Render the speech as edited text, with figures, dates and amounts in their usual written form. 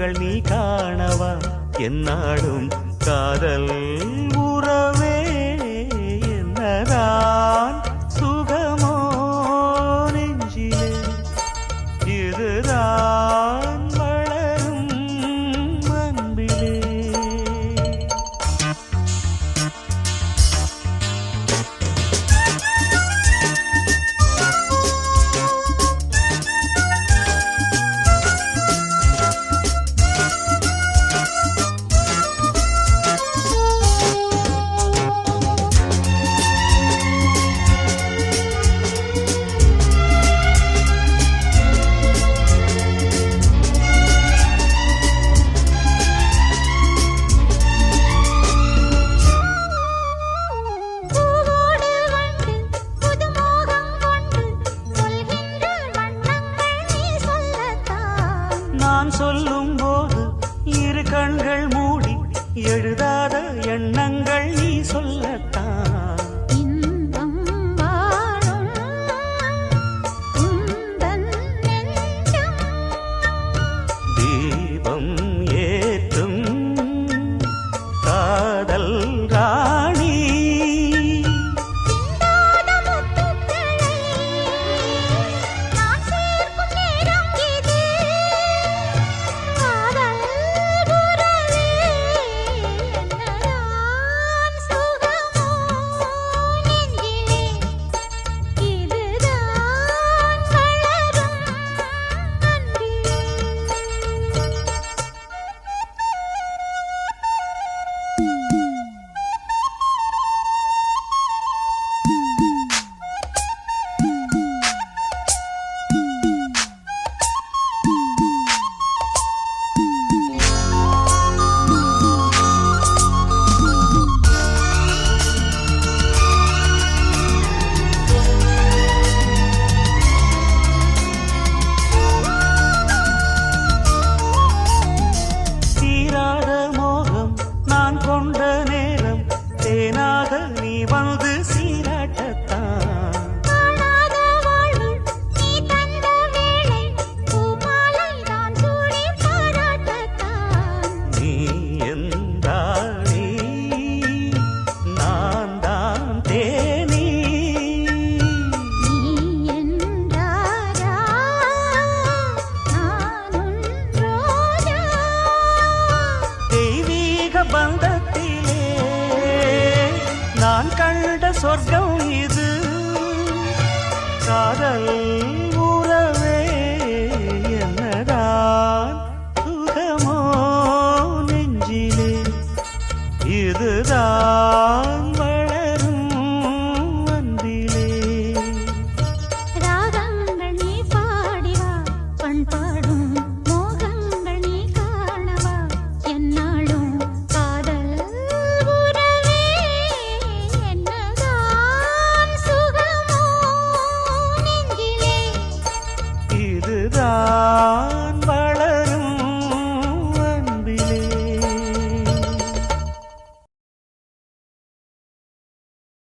கனவுகள் நீ காணவா என்னாலும் காதல் உறவே என்னதான் சுகமோ நெஞ்சிலே இதுதான் வளரும் அன்பிலே. நான் சொல்லும் போது இரு கண்கள் மூடி எழுதாத எண்ணங்கள் நீ சொல்லத்தான். இன்பம் வாழும் உந்தன் நெஞ்சம் தீபம் ஏற்றும் காதல் ராணி சிந்தாத முத்துக்களை நான் சேர்க்கும் நேரம் இது. காதல் உறவே என்னதான் சுகமோ நெஞ்சிலே இதுதான் வளரும் அன்பிலே. தீராத மோகம் நான் கொண்ட நேரம் தேனாக நீ வந்து சீராட்டத்தான். காணாத வாழ்வு நீ தந்த வேளை பூமாலை தான் சூடி பாராட்டத்தான். நீ என்றாளி நான் தான் தேனி நீ என்றாரா நான் உன் ரோஜா. தெய்வீக பந்தத்திலே நான் கண்ட சொர்க்கம் இது காதல்